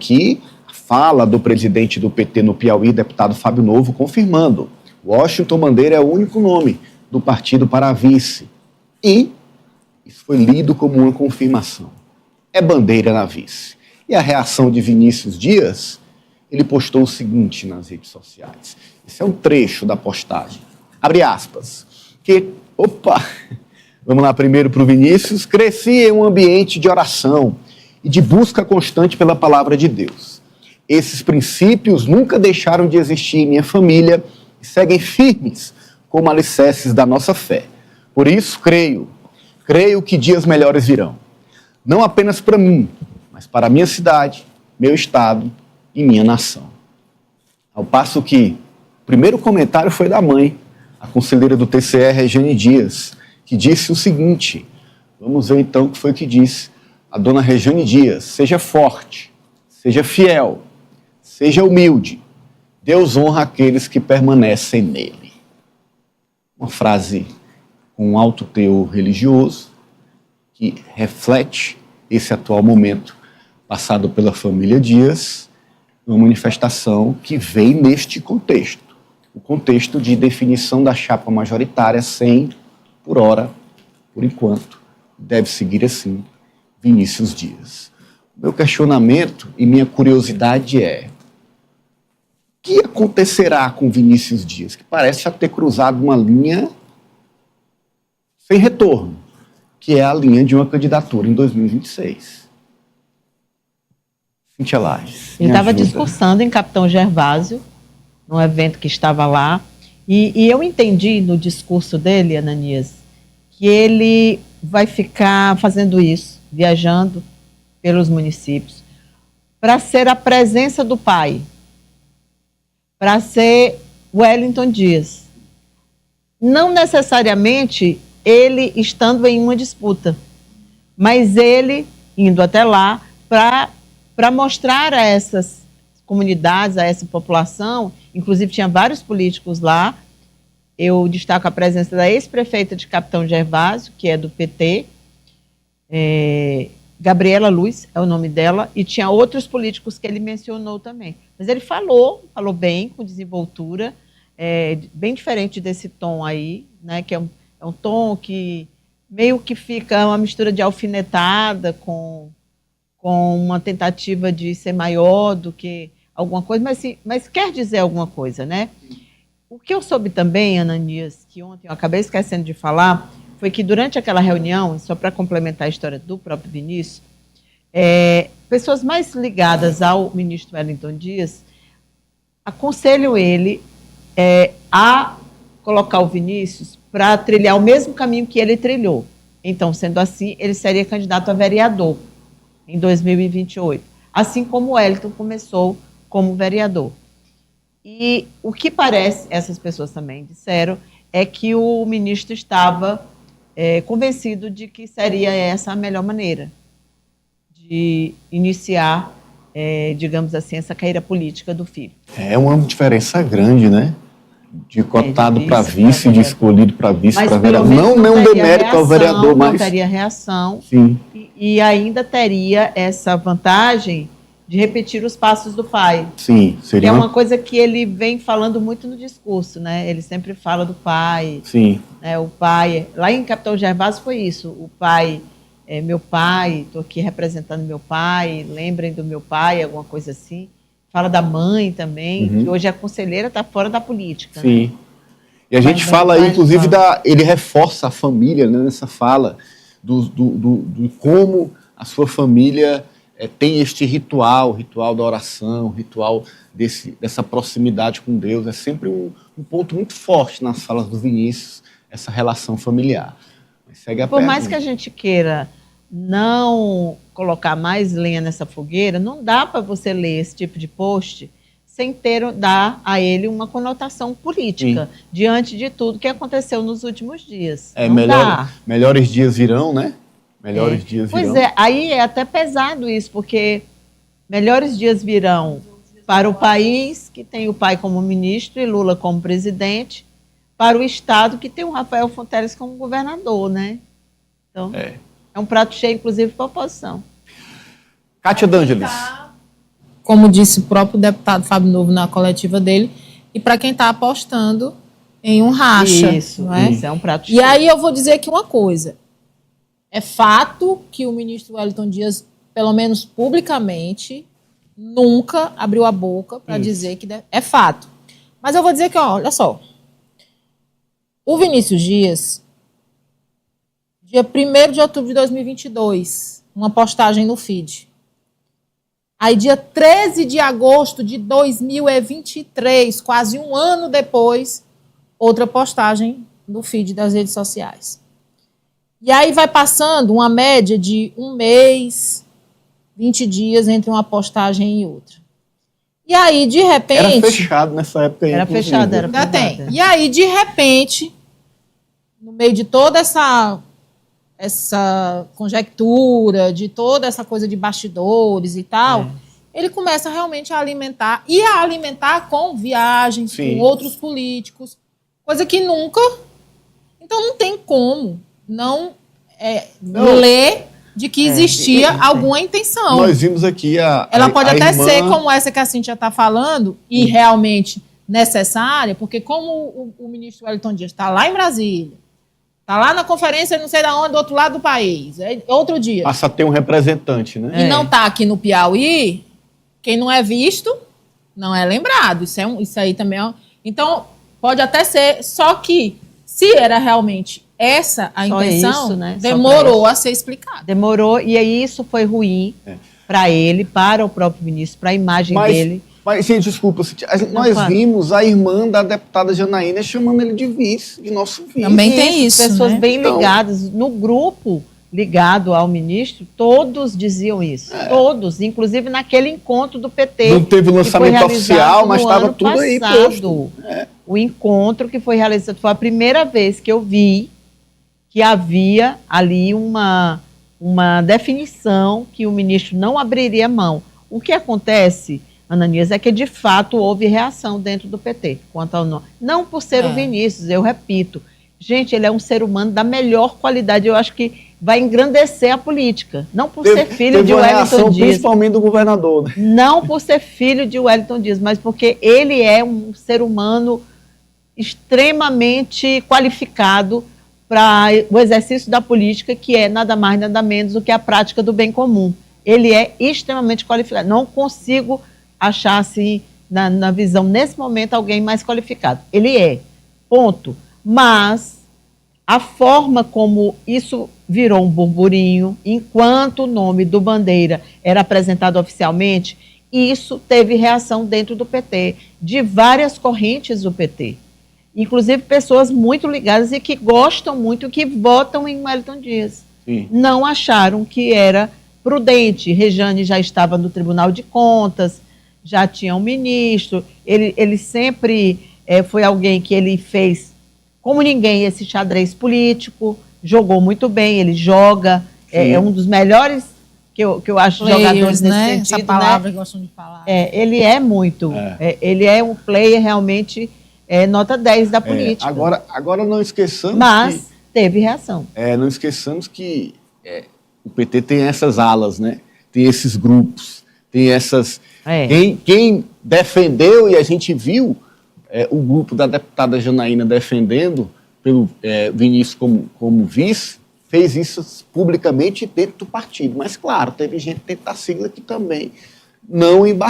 aqui a fala do presidente do PT no Piauí, deputado Fábio Novo, confirmando: Washington Bandeira é o único nome do partido para a vice. E isso foi lido como uma confirmação. É Bandeira na vice. E a reação de Vinícius Dias, ele postou o seguinte nas redes sociais. Esse é um trecho da postagem. Abre aspas. Vamos lá primeiro para o Vinícius. Cresci em um ambiente de oração e de busca constante pela palavra de Deus. Esses princípios nunca deixaram de existir em minha família e seguem firmes como alicerces da nossa fé. Por isso, creio que dias melhores virão. Não apenas para mim, mas para a minha cidade, meu estado e minha nação. Ao passo que o primeiro comentário foi da mãe, a conselheira do TCE, Regiane Dias, que disse o seguinte. Vamos ver então o que foi que disse a dona Regiane Dias. Seja forte, seja fiel, seja humilde. Deus honra aqueles que permanecem nele. Uma frase com um alto teor religioso que reflete esse atual momento passado pela família Dias, uma manifestação que vem neste contexto, o contexto de definição da chapa majoritária sem, por hora, por enquanto, deve seguir assim, Vinícius Dias. Meu questionamento e minha curiosidade é: o que acontecerá com Vinícius Dias, que parece já ter cruzado uma linha sem retorno, que é a linha de uma candidatura em 2026? Cíntia Lages. Ele estava discursando em Capitão Gervásio, num evento que estava lá, e eu entendi no discurso dele, Ananias, que ele vai ficar fazendo isso, viajando pelos municípios, para ser a presença do pai, para ser Wellington Dias. Não necessariamente ele estando em uma disputa, mas ele indo até lá para mostrar a essas comunidades, a essa população, inclusive tinha vários políticos lá. Eu destaco a presença da ex-prefeita de Capitão Gervásio, que é do PT, Gabriela Luz é o nome dela, e tinha outros políticos que ele mencionou também. Mas ele falou bem, com desenvoltura, bem diferente desse tom aí, né, que é um tom que meio que fica uma mistura de alfinetada com uma tentativa de ser maior do que alguma coisa, mas quer dizer alguma coisa, né? O que eu soube também, Ananias, que ontem eu acabei esquecendo de falar, foi que durante aquela reunião, só para complementar a história do próprio Vinícius, pessoas mais ligadas ao ministro Wellington Dias aconselham ele a colocar o Vinícius para trilhar o mesmo caminho que ele trilhou. Então, sendo assim, ele seria candidato a vereador em 2028, assim como o Wellington começou como vereador. E o que parece, essas pessoas também disseram, é que o ministro estava convencido de que seria essa a melhor maneira de iniciar, digamos assim, essa carreira política do filho. É uma diferença grande, né? De cotado para vice, de escolhido para vice, para vereador. Não um demérito ao vereador, mas... Não teria reação. Sim. E ainda teria essa vantagem de repetir os passos do pai. Sim, seria. Que é uma coisa que ele vem falando muito no discurso, né? Ele sempre fala do pai. Sim. Né? O pai... Lá em Capitão Gervásio foi isso. O pai... meu pai, estou aqui representando meu pai, lembrem do meu pai, alguma coisa assim. Fala da mãe também, que hoje a conselheira está fora da política. Sim. Né? E a gente fala aí, inclusive, ele reforça a família, né, nessa fala do como a sua família tem este ritual da oração, ritual dessa proximidade com Deus. É sempre um ponto muito forte nas falas do Vinícius, essa relação familiar. Mas segue a Por mais que a gente queira não colocar mais lenha nessa fogueira, não dá para você ler esse tipo de post sem dar a ele uma conotação política. Sim. Diante de tudo que aconteceu nos últimos dias. Melhores dias virão, né? Melhores dias virão. Pois é, aí é até pesado isso, porque melhores dias virão para o país, que tem o pai como ministro e Lula como presidente, para o Estado, que tem o Rafael Fonteles como governador, né? Então... É um prato cheio, inclusive, para a oposição. Kátia D'Angelis. como disse o próprio deputado Fábio Novo na coletiva dele, e para quem está apostando em um racha. Isso, não é? Isso é um prato cheio. E aí eu vou dizer aqui uma coisa. É fato que o ministro Wellington Dias, pelo menos publicamente, nunca abriu a boca para dizer que é fato. Mas eu vou dizer que, olha só, o Vinícius Dias, dia 1º de outubro de 2022, uma postagem no feed. Aí, dia 13 de agosto de 2023, quase um ano depois, outra postagem no feed das redes sociais. E aí vai passando uma média de 1 mês, 20 dias entre uma postagem e outra. E aí, de repente... Era fechado nessa época aí. Era fechado, era ainda privado. tem. E aí, de repente, no meio de toda essa conjectura, de toda essa coisa de bastidores e tal, ele começa realmente a alimentar, e a alimentar com viagens, com outros políticos, coisa que nunca... Então, não tem como não ler de que existia alguma intenção. Nós vimos aqui Ela pode a até irmã... ser como essa que a Cíntia está falando, e realmente necessária, porque como o ministro Wellington Dias está lá em Brasília, está lá na conferência não sei de onde, do outro lado do país, outro dia. Passa a ter um representante, né? E não está aqui no Piauí, quem não é visto não é lembrado. Isso aí também é... Então, pode até ser, só que se era realmente essa a intenção, isso, né? demorou a ser explicado. Demorou, e aí isso foi ruim para ele, para o próprio ministro, para a imagem dele. Mas, gente, desculpa, nós vimos a irmã da deputada Janaína chamando ele de vice, de nosso vice. Também tem isso, pessoas né? bem ligadas. No grupo ligado ao ministro, todos diziam isso. Todos, inclusive naquele encontro do PT. Não teve lançamento oficial, mas estava tudo aí posto. O encontro que foi realizado, foi a primeira vez que eu vi que havia ali uma definição que o ministro não abriria mão. O que acontece, Ananias, é que de fato houve reação dentro do PT quanto ao nome. Não por ser o Vinícius, eu repito. Gente, ele é um ser humano da melhor qualidade. Eu acho que vai engrandecer a política. Não por ser filho de Wellington Dias. Principalmente do governador. Né? Não por ser filho de Wellington Dias, mas porque ele é um ser humano extremamente qualificado para o exercício da política, que é nada mais, nada menos do que a prática do bem comum. Ele é extremamente qualificado. Não consigo achar, assim, na visão, nesse momento, alguém mais qualificado. Ele é, ponto. Mas a forma como isso virou um burburinho, enquanto o nome do Bandeira era apresentado oficialmente, isso teve reação dentro do PT, de várias correntes do PT. Inclusive pessoas muito ligadas e que gostam muito, que votam em Wellington Dias. Não acharam que era prudente. Rejane já estava no Tribunal de Contas, já tinha um ministro, ele sempre foi alguém que ele fez, como ninguém, esse xadrez político, jogou muito bem, ele joga, é um dos melhores que eu acho Players, jogadores nesse né? sentido. Essa palavra né? que gostam de falar. Ele é muito, ele é um player realmente nota 10 da política. Agora não esqueçamos Mas teve reação. Não esqueçamos que o PT tem essas alas, né? Tem esses grupos, tem essas... Quem defendeu, e a gente viu o grupo da deputada Janaína defendendo pelo Vinícius como vice, fez isso publicamente dentro do partido. Mas, claro, teve gente dentro da sigla que também não embarcou.